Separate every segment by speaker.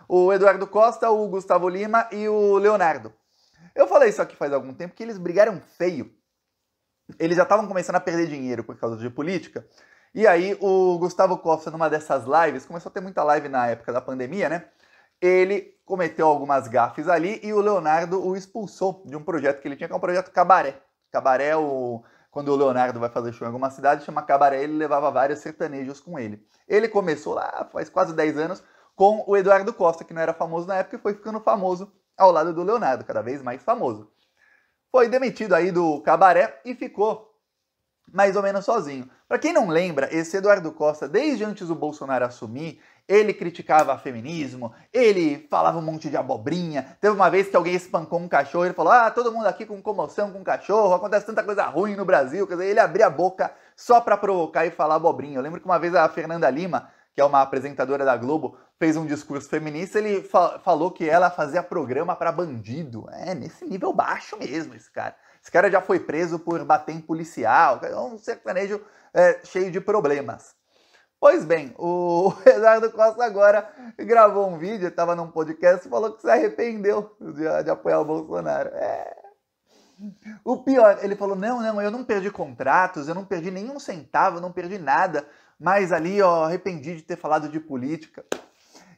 Speaker 1: O Eduardo Costa, o Gustavo Lima e o Leonardo. Eu falei isso aqui faz algum tempo, que eles brigaram feio. Eles já estavam começando a perder dinheiro por causa de política. E aí o Gustavo Costa, numa dessas lives, começou a ter muita live na época da pandemia, né? Ele cometeu algumas gafes ali e o Leonardo o expulsou de um projeto que ele tinha, que é um projeto Cabaré. Cabaré, quando o Leonardo vai fazer show em alguma cidade, chama Cabaré, ele levava vários sertanejos com ele. Ele começou lá, faz quase 10 anos, com o Eduardo Costa, que não era famoso na época, e foi ficando famoso ao lado do Leonardo, cada vez mais famoso. Foi demitido aí do Cabaré e ficou mais ou menos sozinho. Para quem não lembra, esse Eduardo Costa, desde antes do Bolsonaro assumir, ele criticava feminismo, ele falava um monte de abobrinha. Teve uma vez que alguém espancou um cachorro, ele falou, todo mundo aqui com comoção com cachorro, acontece tanta coisa ruim no Brasil. Quer dizer, ele abria a boca só para provocar e falar abobrinha. Eu lembro que uma vez a Fernanda Lima, que é uma apresentadora da Globo, fez um discurso feminista, ele falou que ela fazia programa para bandido. Nesse nível baixo mesmo esse cara. Esse cara já foi preso por bater em policial, é um sertanejo cheio de problemas. Pois bem, o Eduardo Costa agora gravou um vídeo, estava num podcast e falou que se arrependeu de apoiar o Bolsonaro. O pior, ele falou, não, eu não perdi contratos, eu não perdi nenhum centavo, eu não perdi nada, mas ali, arrependi de ter falado de política.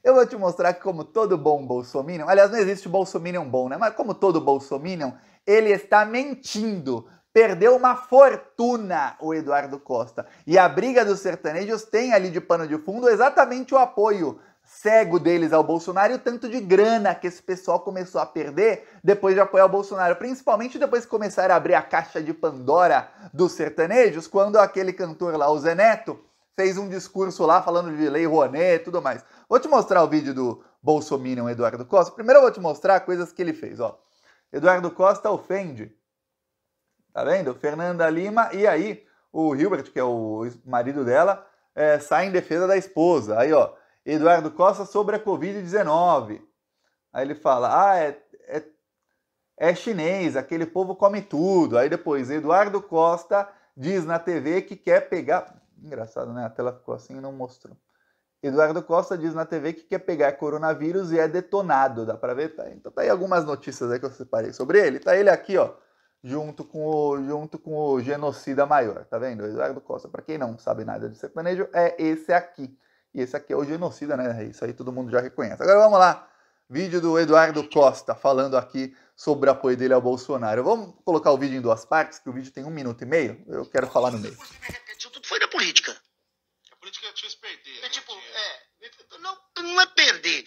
Speaker 1: Eu vou te mostrar que como todo bom bolsominion, aliás, não existe bolsominion bom, né? Mas como todo bolsominion, ele está mentindo. Perdeu uma fortuna o Eduardo Costa. E a briga dos sertanejos tem ali de pano de fundo exatamente o apoio cego deles ao Bolsonaro e o tanto de grana que esse pessoal começou a perder depois de apoiar o Bolsonaro. Principalmente depois que começaram a abrir a caixa de Pandora dos sertanejos, quando aquele cantor lá, o Zé Neto, fez um discurso lá falando de Lei Rouanet e tudo mais. Vou te mostrar o vídeo do bolsominion Eduardo Costa. Primeiro eu vou te mostrar coisas que ele fez, Eduardo Costa ofende. Tá vendo? Fernanda Lima e aí o Hilbert, que é o marido dela, sai em defesa da esposa. Aí, Eduardo Costa sobre a Covid-19. Aí ele fala, é chinês, aquele povo come tudo. Aí depois, Eduardo Costa diz na TV que quer pegar... Engraçado, né? A tela ficou assim e não mostrou. Eduardo Costa diz na TV que quer pegar coronavírus e é detonado. Dá pra ver? Tá? Então tá aí algumas notícias aí que eu separei sobre ele. Tá ele aqui, junto com o genocida maior. Tá vendo? Eduardo Costa, pra quem não sabe nada de sertanejo, é esse aqui. E esse aqui é o genocida, né? Isso aí todo mundo já reconhece. Agora vamos lá. Vídeo do Eduardo Costa falando aqui sobre o apoio dele ao Bolsonaro. Vamos colocar o vídeo em duas partes, que o vídeo tem 1 minuto e meio. Eu quero falar no meio.
Speaker 2: Tudo foi na política.
Speaker 3: A política te fez perder.
Speaker 2: Não é perder.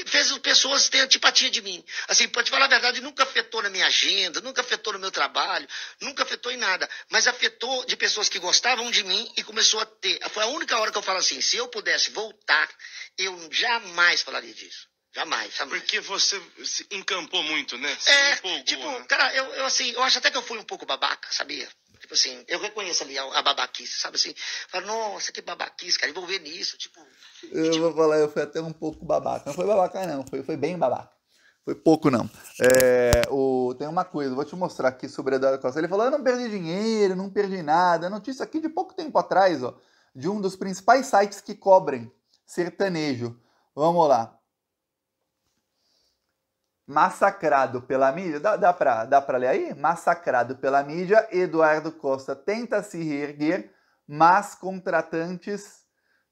Speaker 2: Fez as pessoas terem antipatia de mim. Assim, pra te falar a verdade, nunca afetou na minha agenda, nunca afetou no meu trabalho, nunca afetou em nada. Mas afetou de pessoas que gostavam de mim e começou a ter. Foi a única hora que eu falo assim, se eu pudesse voltar, eu jamais falaria disso. Jamais.
Speaker 3: Porque você se encampou muito, né?
Speaker 2: Empolgou, né? Cara, eu acho até que eu fui um pouco babaca, sabia? Tipo assim, eu reconheço ali a babaquice, sabe assim? Falo, nossa, que babaquice, cara, envolver nisso,
Speaker 1: vou falar, eu fui até um pouco babaca. Não foi babaca não, foi bem babaca. Foi pouco não. Tem uma coisa, vou te mostrar aqui sobre o Eduardo Costa. Ele falou, eu não perdi dinheiro, não perdi nada. Notícia aqui de pouco tempo atrás, de um dos principais sites que cobrem sertanejo. Vamos lá. Massacrado pela mídia, dá pra ler aí? Massacrado pela mídia, Eduardo Costa tenta se reerguer, mas contratantes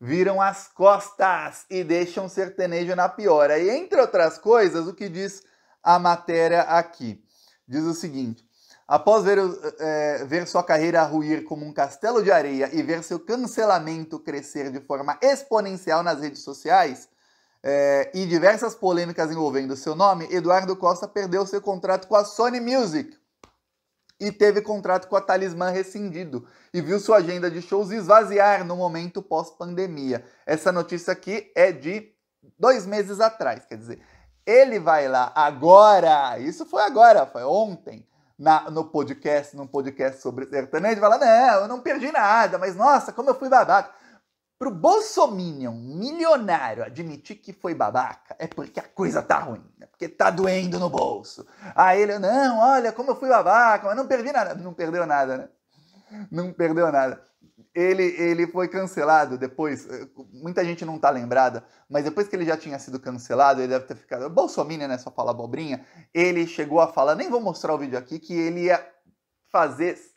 Speaker 1: viram as costas e deixam sertanejo na piora. E entre outras coisas, o que diz a matéria aqui? Diz o seguinte, após ver sua carreira ruir como um castelo de areia e ver seu cancelamento crescer de forma exponencial nas redes sociais, e diversas polêmicas envolvendo seu nome, Eduardo Costa perdeu seu contrato com a Sony Music e teve contrato com a Talismã rescindido e viu sua agenda de shows esvaziar no momento pós-pandemia. Essa notícia aqui é de 2 meses atrás, quer dizer, ele vai lá agora, isso foi agora, foi ontem, num podcast sobre sertanejo, e fala, não, eu não perdi nada, mas nossa, como eu fui babaca. Pro bolsominion milionário admitir que foi babaca é porque a coisa tá ruim, é porque tá doendo no bolso. Aí ele, não, olha como eu fui babaca, mas não perdi nada. Não perdeu nada, né? Não perdeu nada. ele foi cancelado depois, muita gente não tá lembrada, mas depois que ele já tinha sido cancelado, ele deve ter ficado, Bolsonaro, né, só fala abobrinha, ele chegou a falar, nem vou mostrar o vídeo aqui, que ele ia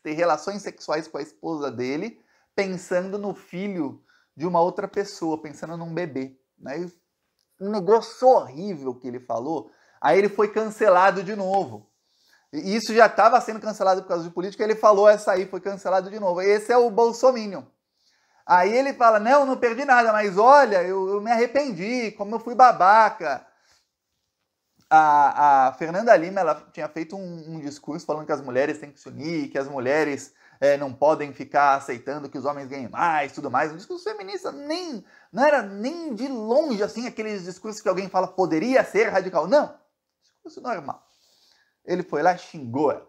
Speaker 1: ter relações sexuais com a esposa dele, pensando no filho de uma outra pessoa, pensando num bebê, né? Um negócio horrível que ele falou, aí ele foi cancelado de novo. E isso já estava sendo cancelado por causa de política, ele falou essa aí, foi cancelado de novo. Esse é o Bolsominion. Aí ele fala, não perdi nada, mas olha, eu me arrependi, como eu fui babaca. A Fernanda Lima, ela tinha feito um discurso falando que as mulheres têm que se unir, que as mulheres não podem ficar aceitando que os homens ganhem mais, tudo mais. Um discurso feminista não era nem de longe assim aqueles discursos que alguém fala poderia ser radical. Não, discurso normal. Ele foi lá e xingou ela.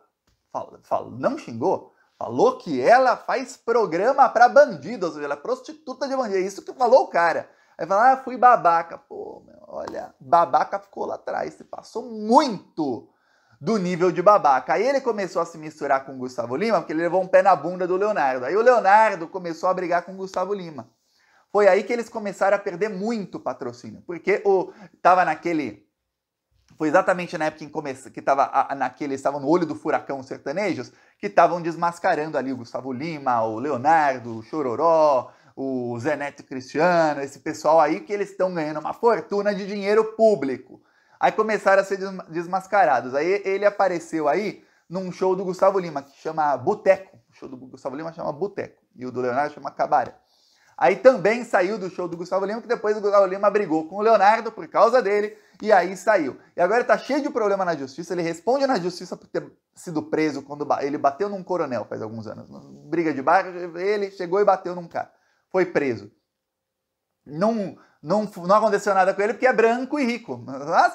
Speaker 1: Não xingou, falou que ela faz programa pra bandido, ou seja, ela é prostituta de bandido. É isso que falou o cara. Aí fala, fui babaca. Pô, meu, olha, babaca ficou lá atrás. Você passou muito do nível de babaca. Aí ele começou a se misturar com o Gustavo Lima, porque ele levou um pé na bunda do Leonardo. Aí o Leonardo começou a brigar com o Gustavo Lima. Foi aí que eles começaram a perder muito patrocínio, porque tava naquele... Foi exatamente na época que estavam no olho do furacão os sertanejos, que estavam desmascarando ali o Gustavo Lima, o Leonardo, o Chororó, o Zé Neto Cristiano, esse pessoal aí que eles estão ganhando uma fortuna de dinheiro público. Aí começaram a ser desmascarados. Aí ele apareceu aí num show do Gustavo Lima, que chama Boteco. O show do Gustavo Lima chama Boteco, e o do Leonardo chama Cabaré. Aí também saiu do show do Gustavo Lima, que depois o Gustavo Lima brigou com o Leonardo por causa dele, e aí saiu. E agora tá cheio de problema na justiça, ele responde na justiça por ter sido preso quando ele bateu num coronel faz alguns anos. Briga de bairro, ele chegou e bateu num cara. Foi preso. Não aconteceu nada com ele porque é branco e rico.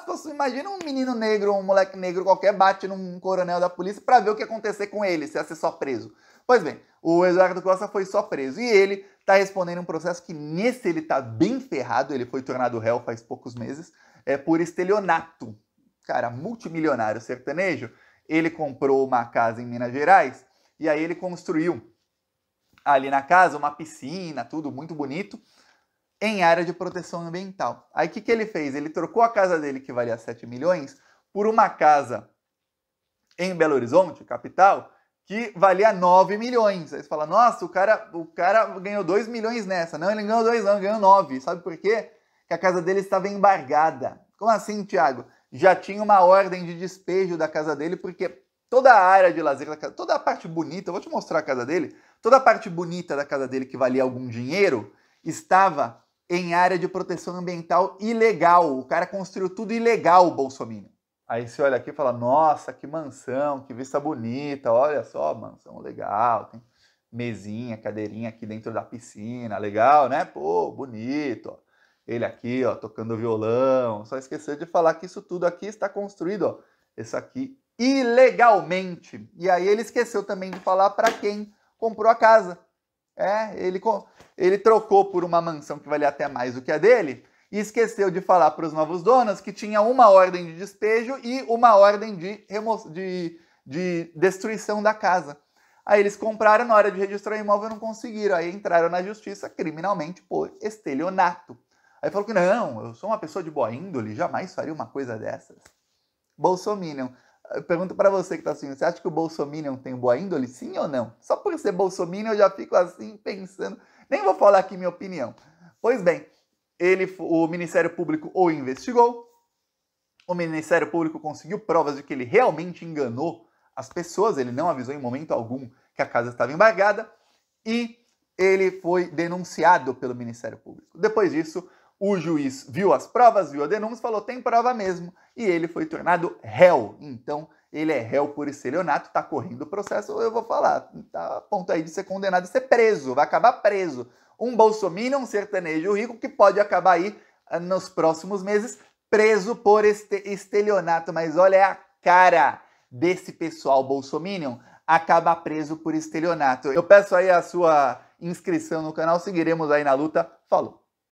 Speaker 1: Você imagina um menino negro, um moleque negro qualquer, bate num coronel da polícia pra ver o que ia acontecer com ele, se ia ser só preso. Pois bem, o Eduardo Costa foi só preso. E ele tá respondendo um processo que nesse ele tá bem ferrado, ele foi tornado réu faz poucos meses, por estelionato. Cara, multimilionário sertanejo, ele comprou uma casa em Minas Gerais e aí ele construiu ali na casa uma piscina, tudo muito bonito, em área de proteção ambiental. Aí o que ele fez? Ele trocou a casa dele, que valia 7 milhões, por uma casa em Belo Horizonte, capital, que valia 9 milhões. Aí você fala, nossa, o cara ganhou 2 milhões nessa. Não, ele ganhou 2 não, ganhou 9. Sabe por quê? Que a casa dele estava embargada. Como assim, Thiago? Já tinha uma ordem de despejo da casa dele, porque toda a área de lazer da casa, toda a parte bonita, eu vou te mostrar a casa dele, toda a parte bonita da casa dele que valia algum dinheiro, estava em área de proteção ambiental ilegal. O cara construiu tudo ilegal, o Bolsonaro. Aí você olha aqui e fala, nossa, que mansão, que vista bonita, olha só, mansão legal, tem mesinha, cadeirinha aqui dentro da piscina, legal, né? Pô, bonito, ó. Ele aqui, ó, tocando violão, só esqueceu de falar que isso tudo aqui está construído, ó, isso aqui ilegalmente. E aí ele esqueceu também de falar para quem comprou a casa. Ele trocou por uma mansão que valia até mais do que a dele, e esqueceu de falar para os novos donos que tinha uma ordem de despejo e uma ordem de destruição da casa. Aí eles compraram, na hora de registrar o imóvel não conseguiram, aí entraram na justiça criminalmente por estelionato. Aí falou que não, eu sou uma pessoa de boa índole, jamais faria uma coisa dessas. Bolsominion. Eu pergunto para você que está assistindo, você acha que o Bolsominion tem boa índole? Sim ou não? Só por ser Bolsominion eu já fico assim pensando, nem vou falar aqui minha opinião. Pois bem, o Ministério Público o investigou, o Ministério Público conseguiu provas de que ele realmente enganou as pessoas, ele não avisou em momento algum que a casa estava embargada, e ele foi denunciado pelo Ministério Público. Depois disso, o juiz viu as provas, viu a denúncia, falou, tem prova mesmo, e ele foi tornado réu. Então, ele é réu por estelionato, tá correndo o processo, eu vou falar, tá a ponto aí de ser condenado e ser preso, vai acabar preso. Um bolsominion, um sertanejo rico, que pode acabar aí nos próximos meses preso por estelionato. Mas olha, é a cara desse pessoal bolsominion acabar preso por estelionato. Eu peço aí a sua inscrição no canal, seguiremos aí na luta. Falou!